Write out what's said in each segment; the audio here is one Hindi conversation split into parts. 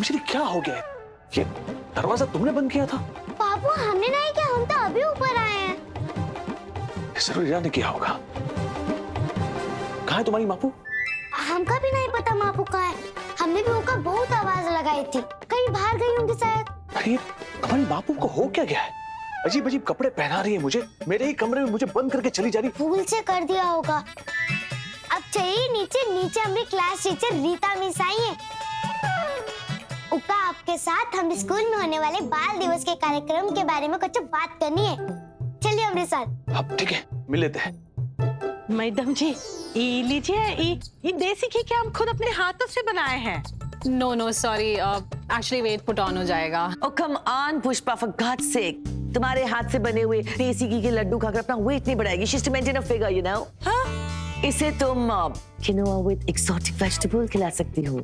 मिश्री क्या हो गया है? ये दरवाजा तुमने बंद किया था? बाबू हमने नहीं किया, हम तो अभी ऊपर आए हैं। जरूर ईरा ने किया होगा। कहाँ है तुम्हारी मापू? हमका भी नहीं पता मापू कहाँ है। हमने भी उनका बहुत आवाज लगाई थी, कहीं बाहर गई होंगी शायद। अरे तुम्हारी बापू को हो क्या गया है? अजीब अजीब कपड़े पहना रही है मुझे, मेरे ही कमरे में मुझे बंद करके चली जा रही। भूल से कर दिया होगा। अब चाहिए नीचे, नीचे हमारी class teacher Rita miss I है। उका आपके साथ हम स्कूल में होने वाले बाल दिवस के कार्यक्रम के बारे में कुछ बात करनी है। चलिए हमारे साथ। अब ठीक है, मिल लेते हैं। मैडम जी ये लीजिए, ये देसी घी के हम खुद अपने हाथों से बनाए हैं। No sorry, actually wait put on हो जाएगा। Oh come on Pushpa, for God's sake, तुम्हारे हाथ से बने हुए देसी घी के लड्डू खाकर अपना वेट नहीं बढ़ाएगी। She's to maintain a figure, you know? हाँ? इसे तुम quinoa with exotic vegetable खिला सकती हो।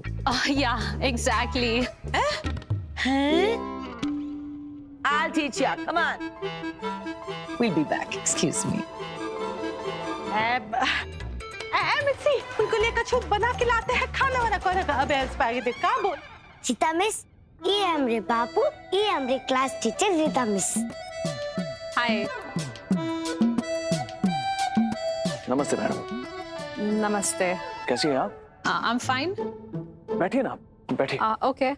Yeah, exactly. हैं? I'll teach you. Come on. We'll be back. Excuse me. मिस्सी उनको लेकर छुप बना के लाते हैं, खाना वाना कौन अब स्पैगेटी का बोल। रीता मिस, ये हमारे बापू, ये हमारी क्लास टीचर रीता मिस। हाय। नमस्ते मैडम। नमस्ते। कैसी हैं आप? I am fine. बैठिए ना, बैठिए। ओके।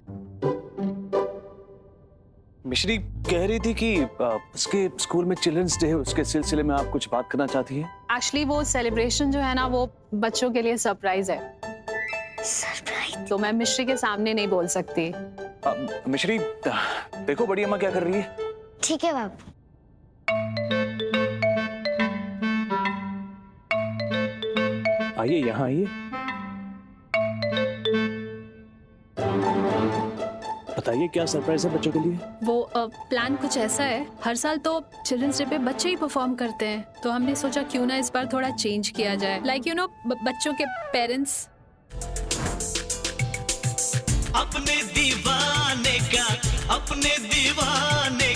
मिश्री कह रही थी कि उसके स्कूल में चिल्ड्रंस डे है, उसके सिलसिले में आप कुछ बात करना चाहती हैं? एक्चुअली वो सेलिब्रेशन जो है ना, वो बच्चों के लिए सरप्राइज है। सरप्राइज? तो मैं मिश्री के सामने नहीं बोल सकती। मिश्री देखो बड़ी अम्मा क्या कर रही है। ठीक है बाबू। आइए यहाँ आइए। बताइए क्या सरप्राइज है बच्चों के लिए? वो प्लान कुछ ऐसा है, हर साल तो चिल्ड्रंस डे पे बच्चे ही परफॉर्म करते हैं, तो हमने सोचा क्यों ना इस बार थोड़ा चेंज किया जाए। लाइक यू नो, बच्चों के पेरेंट्स। अपने दीवाने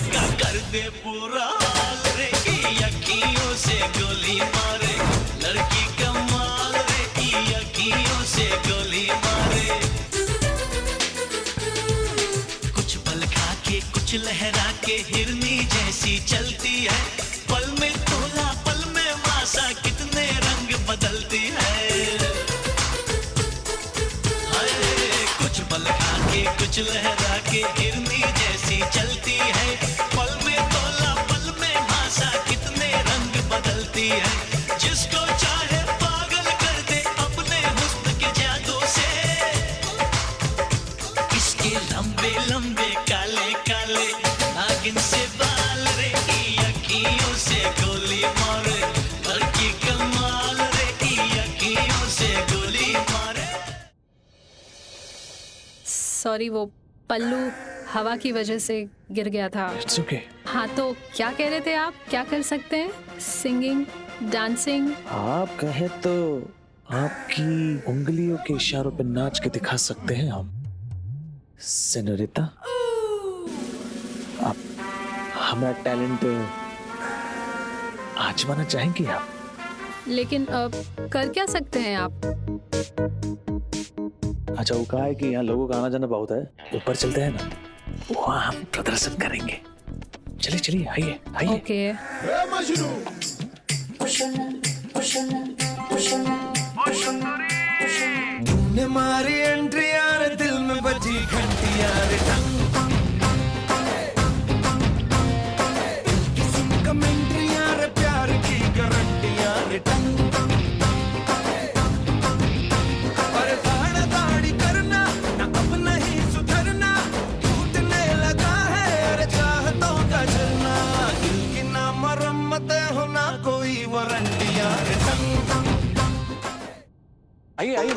का कर दे पूरा हाल रे, अखियों से गोली मारे लड़की कमाल रे, अखियों से गोली मारे। कुछ पल खा के कुछ लहरा के हिरनी जैसी चलती है, पल में तोला पल में मासा कितने रंग बदलती है। कुछ पल खा के कुछ लहरा के हिरनी जैसी चलती है, पल में तोला पल में भाषा कितने रंग बदलती है। जिसको चाहे पागल कर दे अपने हुस्न के जादू से, इसके लंबे लंबे काले काले नागिन से बाल रे, अखियों से गोली मारे लड़की कमाल रे, अखियों से गोली मारे। सॉरी, वो पल्लू हवा की वजह से गिर गया था। It's okay. हाँ, तो क्या कह रहे थे आप? क्या कर सकते हैं? Singing, dancing? आप कहे तो आपकी उंगलियों के इशारों पे नाच के दिखा सकते हैं हम। सेनोरिटा, आप हमारा टैलेंट आजमाना चाहेंगी आप? लेकिन कर क्या सकते हैं आप? अच्छा, वो कहा है कि यहाँ लोगों का आना जाना बहुत है, ऊपर चलते हैं ना, वहाँ हम प्रदर्शन करेंगे। चलिए चलिए, आइए आइए। ओके। तूने मारी एंट्री यार, दिल में बजी घंटी यार, किसी कमेंट्री यार, प्यार की गारंटी यार, आइए आइए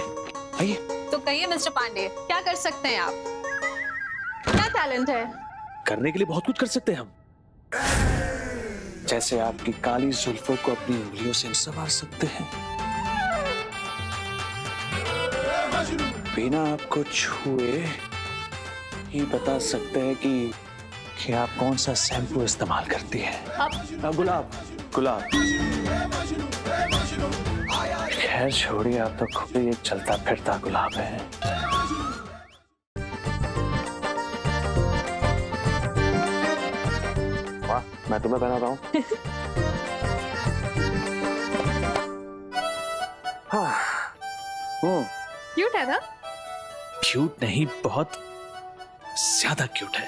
आइए। तो कहिए मिस्टर पांडे, क्या कर सकते हैं आप? क्या टैलेंट है? करने के लिए बहुत कुछ कर सकते हैं हम। जैसे आपकी काली जुल्फों को अपनी उंगलियों से संवार सकते हैं, बिना आपको छुए ही बता सकते हैं कि आप कौन सा शैम्पू इस्तेमाल करती हैं। गुलाब गुलाब। खैर छोड़िए, आप तो खुद ही एक चलता फिरता गुलाब है। मैं तुम्हें पहनाता हूँ। क्यूट है ना? क्यूट नहीं, बहुत ज्यादा क्यूट है।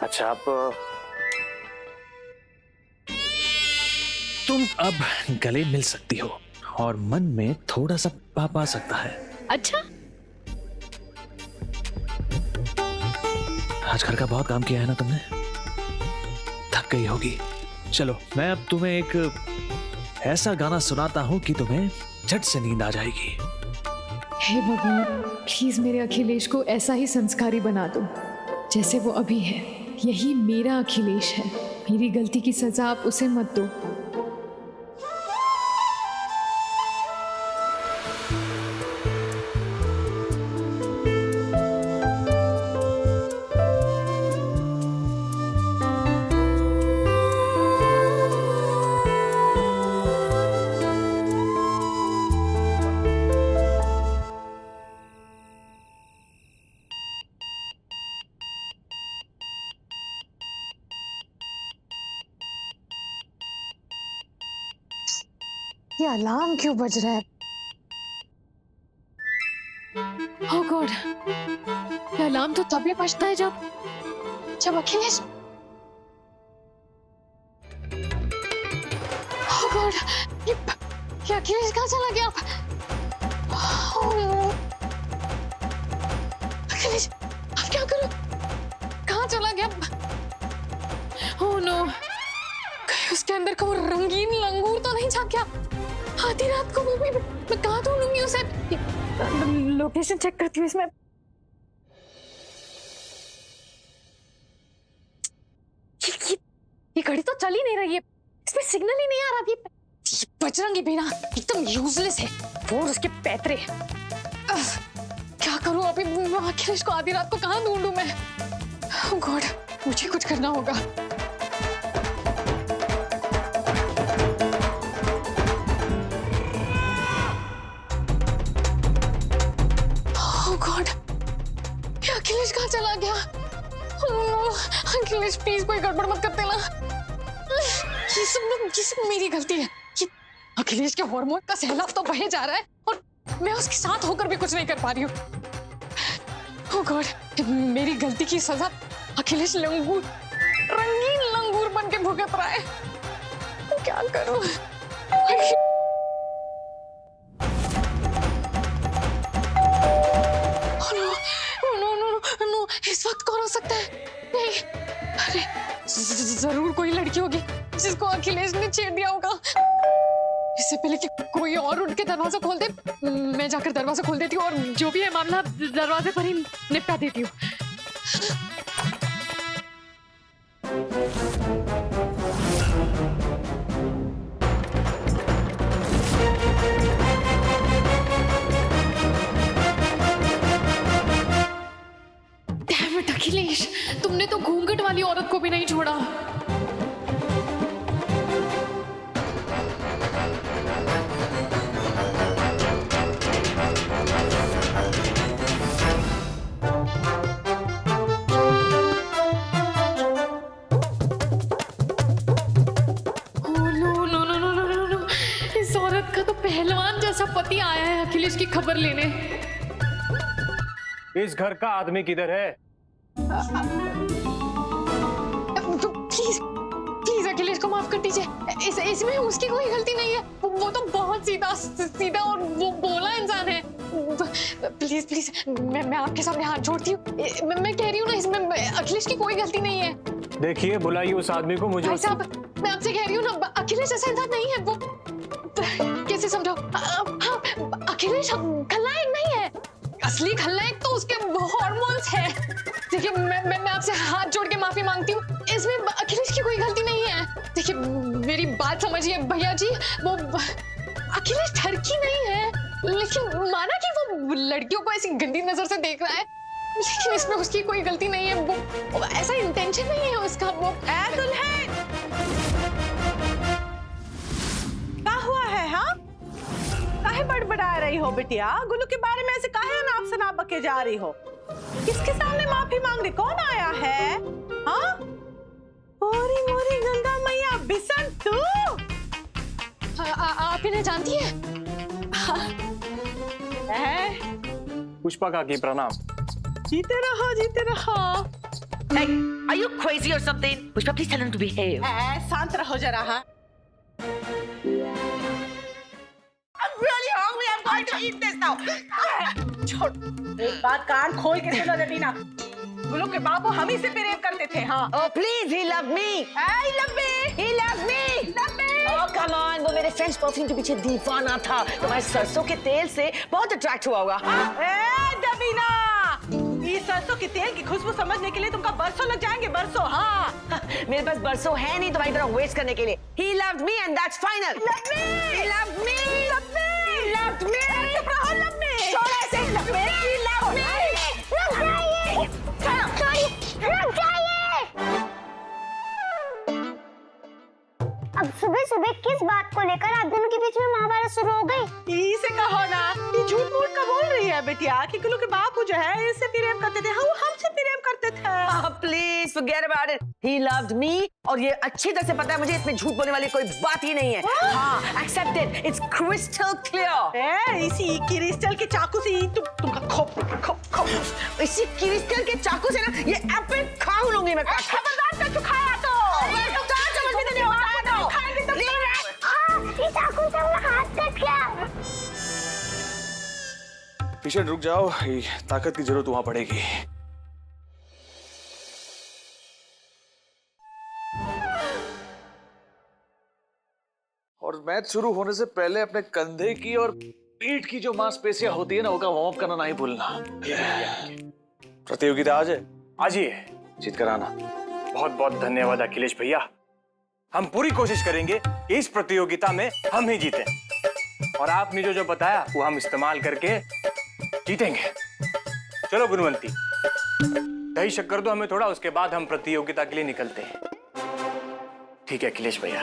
अच्छा, अब तुम अब गले मिल सकती हो और मन में थोड़ा सा पाप आ सकता है। अच्छा, आज घर का बहुत काम किया है ना तुमने, थक गई होगी। चलो, मैं अब तुम्हें एक ऐसा गाना सुनाता हूँ कि तुम्हें झट से नींद आ जाएगी। हे भगवान, प्लीज मेरे अखिलेश को ऐसा ही संस्कारी बना दो जैसे वो अभी है। यही मेरा अखिलेश है। मेरी गलती की सजा आप उसे मत दो। ये अलार्म क्यों बज रहा है? ओह गॉड, ये अलार्म तो तभी बजता है जब अखिलेश। ओह गॉड, ये अखिलेश कहाँ चला गया? अखिलेश, अब क्या करूं? कहाँ चला गया? ओह नो, कहीं उसके अंदर का वो रंगीन लंगूर तो नहीं झांक गया? आधी रात को मैं कहाँ ढूंढूंगी उसे? लोकेशन चेक करती हूँ इसमें। ये घड़ी तो चल ही नहीं रही है, इसमें सिग्नल ही नहीं आ रहा। ये बजरंगी बिना एकदम यूजलेस है, वो उसके पैतरे। क्या करूँ अभी? अखिलेश को आधी रात को कहाँ ढूंढूं मैं? ओह गॉड, मुझे कुछ करना होगा। गॉड, अखिलेश कहाँ चला गया? अखिलेश प्लीज कोई गड़बड़ मत करते ना। ये सब मेरी गलती है। ये अखिलेश के हार्मोन का सैलाब तो बहे जा रहा है और मैं उसके साथ होकर भी कुछ नहीं कर पा रही हूँ। ओह गॉड, मेरी गलती की सजा अखिलेश लंगूर, रंगीन लंगूर बन के भुगत रहा है। क्या करूँ? इस वक्त कौन हो सकता है? नहीं, अरे जरूर कोई लड़की होगी जिसको अखिलेश ने छेड़ दिया होगा। इससे पहले कि कोई और उठ के दरवाजा खोल दे, मैं जाकर दरवाजा खोल देती हूँ और जो भी है मामला दरवाजे पर ही निपटा देती हूँ। अखिलेश, तुमने तो घूंघट वाली औरत को भी नहीं छोड़ा। नो, इस औरत का तो पहलवान जैसा पति आया है अखिलेश की खबर लेने। इस घर का आदमी किधर है? प्लीज अखिलेश को माफ कर दीजिए। इसमें उसकी कोई गलती नहीं है। वो तो बहुत सीधा और वो भोला इंसान है। प्लीज मैं आपके सामने हाथ जोड़ती हूँ। मैं कह रही हूँ ना, इसमें अखिलेश की कोई गलती नहीं है। देखिए, बुलाइए उस आदमी को। मुझे मैं आपसे कह रही हूँ ना, अखिलेश ऐसा इंसान नहीं है। वो कैसे समझाओ? अखिलेश खलनायक नहीं है। असली खलनायक तो उसके हार्मोन्स है। देखिए, मैं आपसे हाथ जोड़ के माफी मांगती हूँ। इसमें अखिलेश की कोई गलती नहीं है। देखिए, मेरी बात समझिए भैया जी। वो अखिलेश ठरकी नहीं है, लेकिन माना कि वो लड़कियों को ऐसी गंदी नजर से देख रहा है, लेकिन इसमें उसकी कोई गलती नहीं है। वो ऐसा इंटेंशन नहीं है उसका। वो दुल्हन क्या हुआ है? हाँ, काहे बड़बड़ा रही हो बिटिया? गुल्लू के बारे में ऐसे काहे अनाप शनाप बके जा रही हो? किसके सामने माफी मांग रही? कौन आया है? हाँ, बिसन तू आप इन्हें जानती है? पुष्पा काकी प्रणाम। जीते रहो जीते रहो। Hey, are you crazy or something? Pushpa, please tell him to behave. शांत रहो जरा। हाँ I'm really hungry. I'm going to eat this now. छोड़, एक बात कान खोल के सुनो रवीना। गुल्लू के बापू हम ही से प्रेम करते थे। हाँ। Oh, please, he loved me. I love me. He loves me. Love me. Oh, come on. वो मेरे French परफ्यूम के पीछे दीवाना था। तुम्हारे सरसों के तेल से बहुत अट्रैक्ट हुआ होगा। रवीना, ये सरसों के तेल की खुशबू समझने के लिए तुमका बरसों लग जाएंगे, बरसों। हाँ। मेरे पास बरसों है नहीं तुम्हारी तरह वेस्ट करने के लिए। He loved me and that's final. Love me. He loved me. Love me. He loved me. चुप रहो, love me. छोड़ ऐसे। Love me. He loved me. रुक जाइए, रुक जाइए। अब सुबह सुबह किस बात को लेकर आप दोनों के बीच में महाभारत शुरू हो गई? इसे कहो ना, ये झूठ मूठ का बोल रही है बेटिया कि गुल्लू के बापू जो है इससे प्रेम करते थे। हाँ, वो हमसे प्रेम करते थे। Please forget about it. He loved me और ये अच्छी तरह से पता है मुझे, इसमें झूठ बोलने वाली कोई बात ही नहीं है। हाँ, accept it. It's crystal clear. इसी क्रिस्टल के चाकू से तुमका खोप। इसी क्रिस्टल के चाकू से ना ये एप्पल खा लूंगी मैं। खबरदार कर, तू खाया तो। समझ में नहीं आता तो। इस चाकू से मेरा हाथ कट गया। पेशेंट रुक जाओ, ये ताकत की जरूरत वहां पड़ेगी। और मैच शुरू होने से पहले अपने कंधे की और पीठ की जो मांसपेशियां होती है ना, उनका वार्म अप करना नहीं भूलना। प्रतियोगिता आज है, आज ही है। जीत कर आना। बहुत बहुत धन्यवाद अखिलेश भैया। हम पूरी कोशिश करेंगे कि इस प्रतियोगिता में हम ही जीतें। और आपने जो बताया वो हम इस्तेमाल करके जीतेंगे। चलो गुणवंती, दही शक्कर दो हमें थोड़ा, उसके बाद हम प्रतियोगिता के लिए निकलते हैं। ठीक है अखिलेश भैया।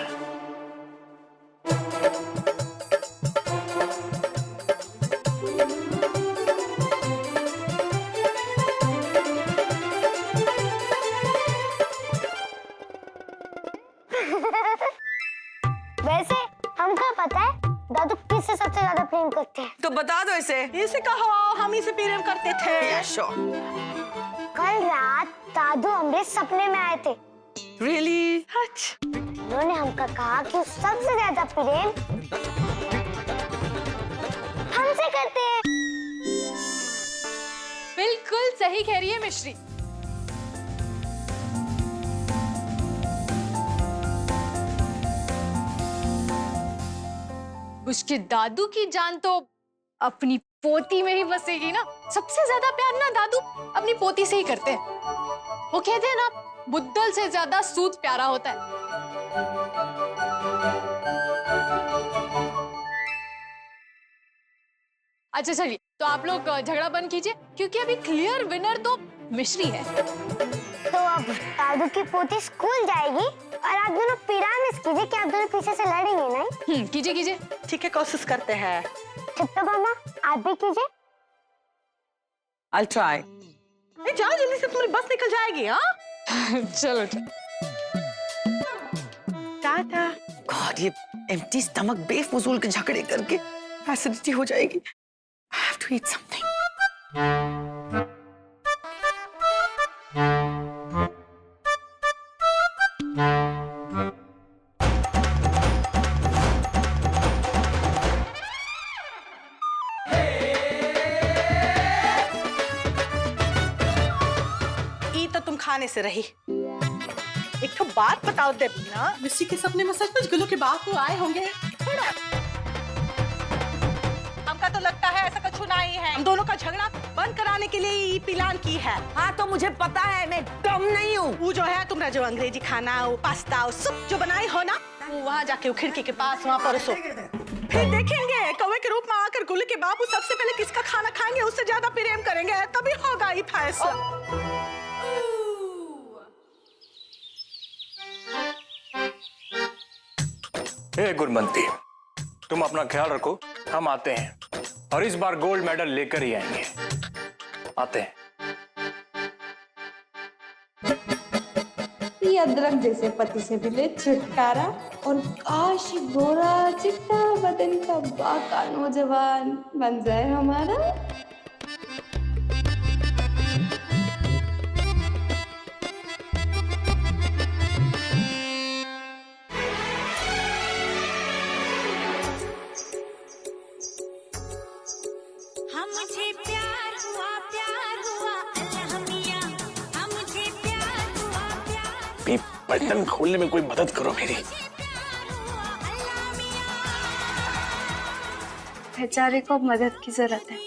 वैसे हमको पता है दादू किससे सबसे ज्यादा प्रेम करते हैं। तो बता दो इसे। इसे कहो हम ही से प्रेम करते थे। कल रात दादू हमरे सपने में आए थे। Really? उन्होंने हमको कहा कि सबसे ज्यादा प्रेम हमसे करते हैं। बिल्कुल सही कह रही है मिश्री। उसके दादू की जान तो अपनी पोती में ही बसेगी ना। सबसे ज्यादा प्यार ना दादू अपनी पोती से ही करते हैं। वो कहते हैं ना, बुद्धल से ज्यादा सूद प्यारा होता है। अच्छा चलिए, तो आप लोग झगड़ा बंद कीजिए, क्योंकि अभी क्लियर विनर तो मिश्री है। तो अब दादू की पोती स्कूल जाएगी और आप दोनों पिरामिस कीजिए कि आप दोनों पीछे से लड़ेंगे नहीं। कीजिए कीजिए। ठीक है, कोशिश करते हैं। चित्तो मामा आप भी कीजिए। I'll try. जाओ जल्दी से, तुम्हारी बस निकल जाएगी। हाँ चलो टाटा। God, ये empty stomach बेफजूल के झगड़े करके एसिडिटी हो जाएगी। I have to eat something. खाने से रही। एक तो बात बताओ देवीना, मिस्सी के सपने में सचमुच गुल्लू के बापू आए होंगे? हमका तो लगता है ऐसा कुछ नहीं है। हम दोनों का झगड़ा बंद कराने के लिए ये प्लान की है। हाँ तो मुझे पता है, मैं कम नहीं हूँ। वो जो है तुम्हारा जो अंग्रेजी खाना, वो पास्ता, वो सूप जो बनाई हो ना, वो वहाँ जाके वो खिड़की के पास वहाँ परसो। फिर देखेंगे कौवे के रूप में आकर गुल्लू के बापू सबसे पहले किसका खाना खाएंगे, उससे ज्यादा प्रेम करेंगे, तभी होगा ये फैसला। हे गुणवंती, तुम अपना ख्याल रखो, हम आते हैं और इस बार गोल्ड मेडल लेकर ही आएंगे। आते हैं। ये अदरक जैसे पति से भी ले छुटकारा, और काश गोरा चिट्टा बदन का बाका नौजवान बन जाए हमारा। बटन खोलने में कोई मदद करो मेरी। बेचारे को मदद की जरूरत है,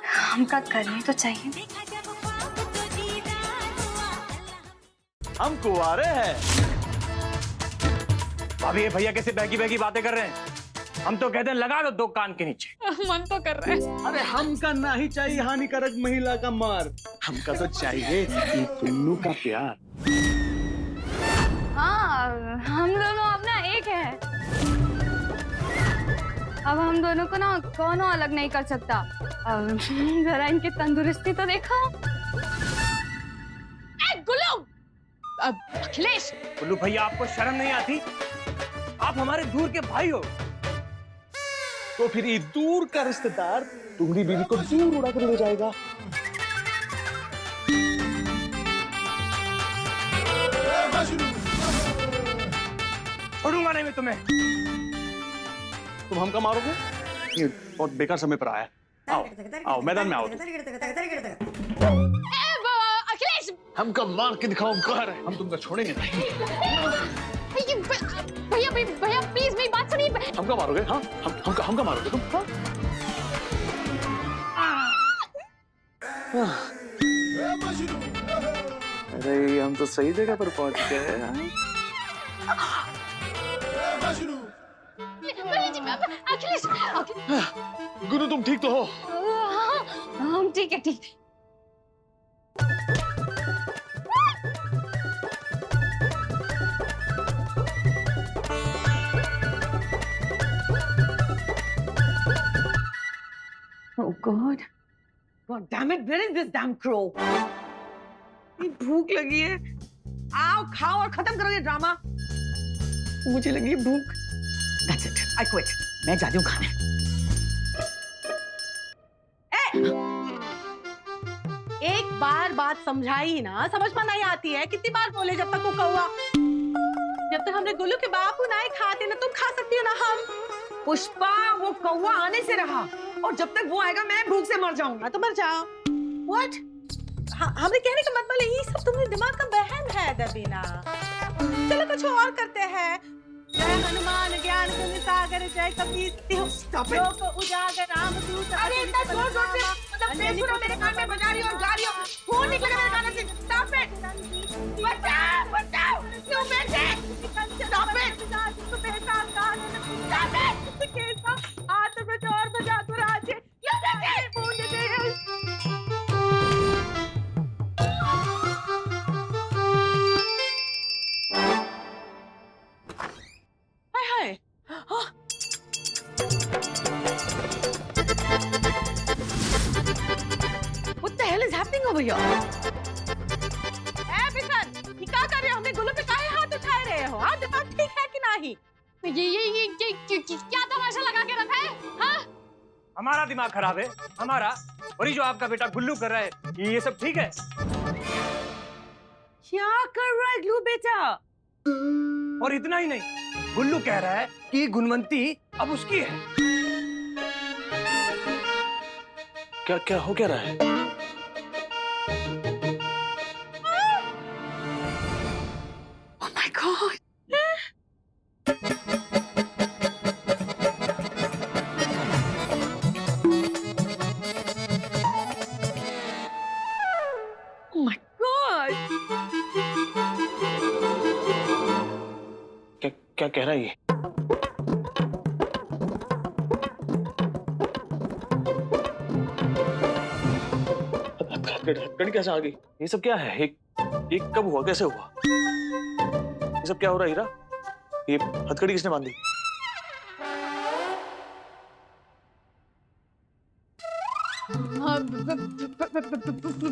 हमका करनी तो चाहिए। हम कुंवारे हैं। भाभी ये भैया कैसे बहकी बहकी बातें कर रहे हैं? हम तो कहते हैं लगा दो 2 कान के नीचे। मन तो कर रहा है। अरे हमका नहीं चाहिए हानिकारक महिला का मार, हमका तो चाहिए ये टुन्नू का प्यार। हाँ, हम दोनों अब ना एक है। अब हम दोनों को ना कौन अलग नहीं कर सकता। जरा इनकी तंदुरुस्ती तो देखो। गुल्लू, अखिलेश। गुल्लू भैया आपको शर्म नहीं आती? आप हमारे दूर के भाई हो। तो फिर ये दूर का रिश्तेदार तुम्हारी बीवी को दूर उड़ा कर ले जाएगा। छोड़ूंगा नहीं मैं तुम्हें। तुम हमका मारोगे? ये बहुत बेकार समय पर आया। आओ आओ मैदान में आओ। अखिलेश, हमका मार के दिखाओ कार है, हम तुमको छोड़ेंगे नहीं। भैया भैया प्लीज मेरी बात सुनिए। हमका मारोगे? हाँ हमका मारोगे तुम? हाँ? अरे हम तो सही जगह पर पहुंच गए। अखिलेश, गुरु तुम ठीक तो हो? हम ठीक है, ठीक। Oh God! God damn it! Where is this damn crow? भूख लगी है। आओ खाओ और खत्म करो ये ड्रामा। मुझे लगी है भूख। That's it. I quit. मैं जाती हूँ खाने। एक बार बात समझाई ना, समझ में नहीं आती है। कितनी बार बोले जब तक वो कौवा, जब तक हमने गुल्लू के बापू नहीं खाते ना, तुम खा सकती हो ना हम। पुष्पा, वो कौवा आने से रहा, और जब तक वो आएगा मैं भूख से मर जाऊंगा। तो मर जाओ। What? हमने कहने का मतलब ये सब तुम्हारे दिमाग का वहम है दबीना। चलो कुछ और करते हैं। जय हनुमान ज्ञान गुण सागर, जय कपीस लोक उजागर राम दूत। अरे इतना जोर जोर से मतलब बेसुरा मेरे कान में बजा रही हो और गा रही हो, खून निकल मेरे कान से। स्टॉप इट, बचाओ बचाओ, क्यों बैठे? Stop it, stop it. कैसा हाथ में जोर बजा तो राजे क्यों बैठे? मुझे दे। What the hell is happening over here? Bishan, ये क्या कर रहे हो? हमने गुल्लू पे काहे हाथ उठाए रहे हो? हाँ, दिमाग ठीक है कि नहीं? ये क्या तमाशा लगा के रखा है? हाँ? हमारा दिमाग खराब है, हमारा। और ये जो आपका बेटा गुल्लू कर रहा है, ये सब ठीक है? क्या कर रहा है गुल्लू बेटा? और इतना ही नहीं, गुल्लू कह रहा है कि गुणवंती अब उसकी है। क्या क्या हो क्या रहा है? Oh my God! Oh my God! क्या क्या कह रहा है ये? हथकड़ी कैसे आ गई? ये सब क्या है? एक कब हुआ? कैसे हुआ? ये सब क्या हो रहा है हीरा? ये हथकड़ी किसने बांधी?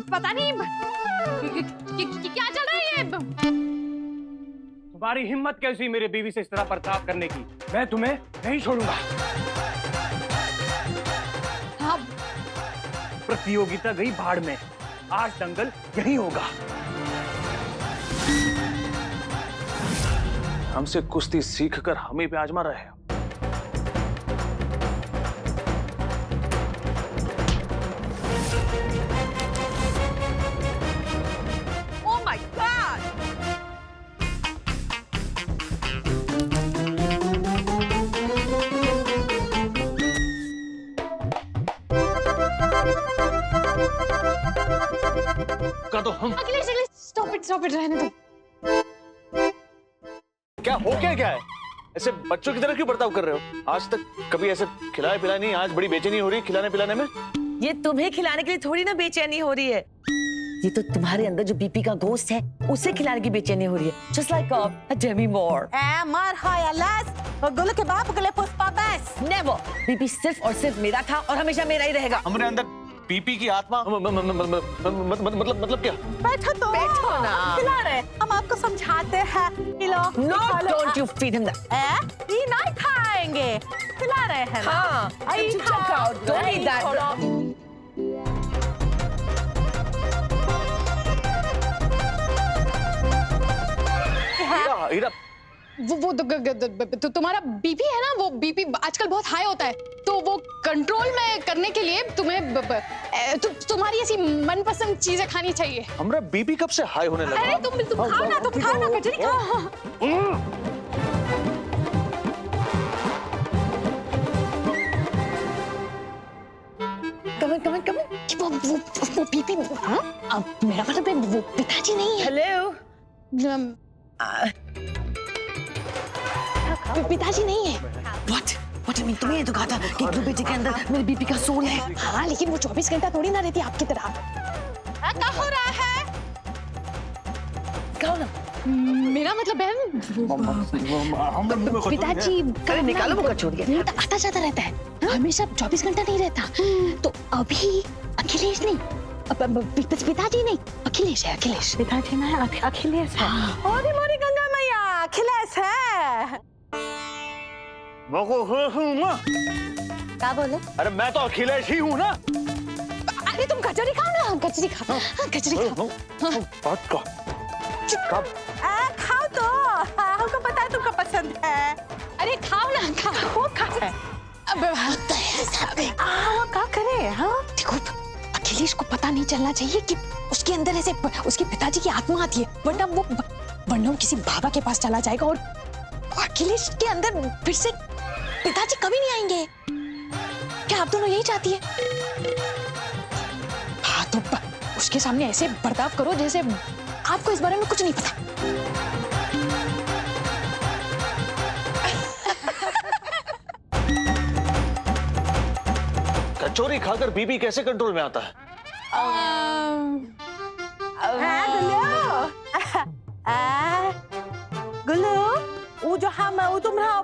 पता नहीं क्या चल रहा है ये। तुम्हारी हिम्मत कैसी हुई मेरे बीवी से इस तरह बर्ताव करने की? मैं तुम्हें नहीं छोड़ूंगा। हाँ। प्रतियोगिता गई भाड़ में, आज दंगल यही होगा। हमसे कुश्ती सीख कर हम ही पे आजमा रहे हैं। Oh my God! का तो हम अखिलेश स्टॉप इट रहने दो। क्या हो क्या है? ऐसे बच्चों की तरह क्यों बर्ताव कर रहे हो? आज तक कभी ऐसे खिलाया पिलाया नहीं, आज बड़ी बेचैनी हो रही है खिलाने पिलाने में। ये तुम्हें खिलाने के लिए थोड़ी ना बेचैनी हो रही है, ये तो तुम्हारे अंदर जो बीपी का गोश्त है उसे खिलाने की बेचैनी हो रही है। Just like a Demi Moore. गुल के बाप के लिए पुष्पा बस। Never. बीपी सिर्फ और सिर्फ मेरा था और हमेशा मेरा ही रहेगा। हमारे अंदर बीपी की आत्मा मतलब क्या? बैठो ना। खिला रहे, हम आपको समझाते हैं। खिलो। No, don't you feed him that. ये नहीं खाएंगे, खिला रहे हैं ना। हाँ, check out. Don't eat that. हीरा, तो तुम्हारा बीपी है ना, वो बीपी आजकल बहुत हाई होता है, तो वो कंट्रोल में करने के लिए तुम्हें तुम्हारी ऐसी मनपसंद चीजें खानी चाहिए। हमारा बीपी कब से हाई होने लगा? अरे तुम खाओ ना, कचौरी खाओ। कमन वो बीपी, अब मेरा मतलब है वो पिताजी नहीं है। हेलो, पिताजी नहीं है। What do you mean? तुम्हें तो कहा था कि एक बेटे के अंदर मेरे बीपी का सोल है। हाँ, लेकिन वो 24 घंटा थोड़ी ना रहती आपकी तरह। क्या हो रहा है? कहो ना। मेरा मतलब है पिताजी अरे निकालो वो कचौड़ी। आता जाता रहता है, हमेशा 24 घंटा नहीं रहता। तो अभी अखिलेश नहीं, पिताजी नहीं, अखिलेश है। अखिलेश पिताजी ना है, अखिलेश है। और मोरी गंगा मैया, अखिलेश है। क्या बोले? अरे मैं तो अखिलेश ही हूँ ना। अरे तुम कचौरी खाओ ना, कचौरी खाओ, कचौरी खाओ। बात का खाओ तो, हमको पता है तुमको पसंद है। अरे खाओ ना, खाओ। वो खा है। अब वो क्या करे? हाँ, देखो अखिलेश को पता नहीं चलना चाहिए कि उसके अंदर ऐसे उसके पिताजी की आत्मा आती है, वरना वो किसी बाबा के पास चला जाएगा और अखिलेश के अंदर फिर से पिताजी कभी नहीं आएंगे। क्या आप दोनों यही चाहती है? हाँ, तो उसके सामने ऐसे बर्ताव करो जैसे आपको इस बारे में कुछ नहीं पता। कचौरी खाकर बीपी कैसे कंट्रोल में आता है? गुल्लू, वो जो वो तुम्हारा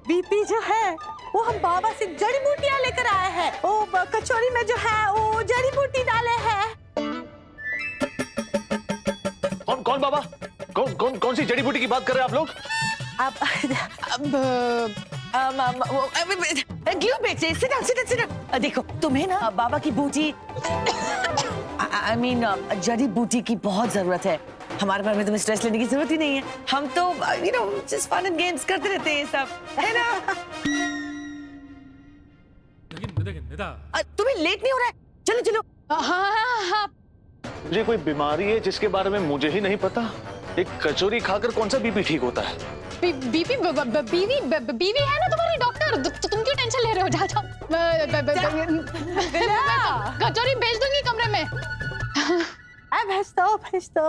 बीपी जो है, वो हम बाबा से जड़ी बूटियां लेकर आए हैं। वो कचौरी में जो है वो जड़ी बूटी डाले हैं। कौन बाबा? कौन सी जड़ी बूटी की बात कर रहे हैं आप लोग? क्यों बेटे? sit down। देखो तुम्हें ना बाबा की बूटी I mean जड़ी बूटी की बहुत जरूरत है। हमारे बारे में तुम्हें स्ट्रेस लेने की जरूरत ही नहीं है। हम तो just fun and games करते रहते हैं सब, है ना? तुम्हें लेट नहीं हो रहा है? चलो। हाँ। मुझे कोई बीमारी है जिसके बारे में मुझे ही नहीं पता। एक कचौरी खाकर कौन सा बीपी ठीक होता है? बीवी है ना तुम्हारी डॉक्टर, तो तुम क्यों टेंशन ले रहे हो? जाओ। कचौरी भेज दूंगी कमरे में। भेज दो।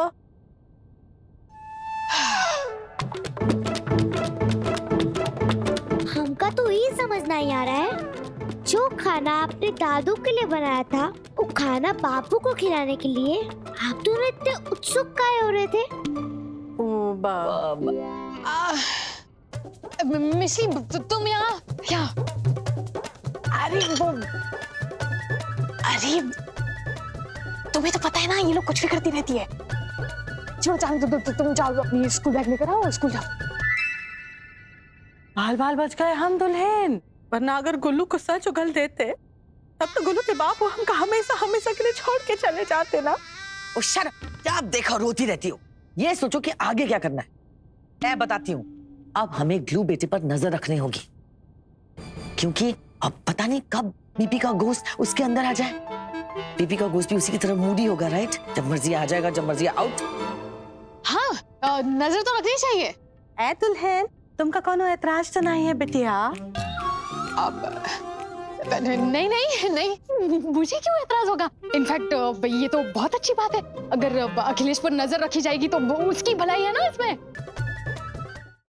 हमका तो ये समझ नहीं आ रहा है, जो खाना आपने दादू के लिए बनाया था, वो खाना बाबू को खिलाने के लिए आप दोनों इतने उत्सुक काहे हो रहे थे? मिश्री, तुम यहाँ क्या? अरे तुम्हें तो पता है ना, ये लोग कुछ भी करती रहती है। छोड़ो जाने दो, तुम जाओ अपनी स्कूल बैग लेकर आओ, स्कूल जाओ। बाल बाल बच गए हम दुल्हन, वरना अगर गुल्लू को सच उगल देते तब तो गुल्लू के बाप को हमका हमेशा हमेशा के लिए छोड़ के चले जाते ना। ओ शट, क्या देखो रोती रहती हो। ये सोचो कि आगे क्या करना है। मैं बताती हूँ, अब हमें ग्लू बेटे पर नजर रखनी होगी, क्योंकि अब पता नहीं कब बीपी का घोस्ट उसके अंदर आ जाए। बीपी का घोस्ट भी उसी की तरह मूडी होगा, राइट? जब मर्जी आ जाएगा, जब मर्जी आउट। हाँ, नजर तो रखनी चाहिए। ए दुल्हन, तुमका कोनो एतराज तो नहीं है बिटिया? अब नहीं नहीं नहीं, मुझे क्यों एतराज होगा? इनफैक्ट ये तो बहुत अच्छी बात है। अगर अखिलेश पर नजर रखी जाएगी तो वो उसकी भलाई है ना इसमें।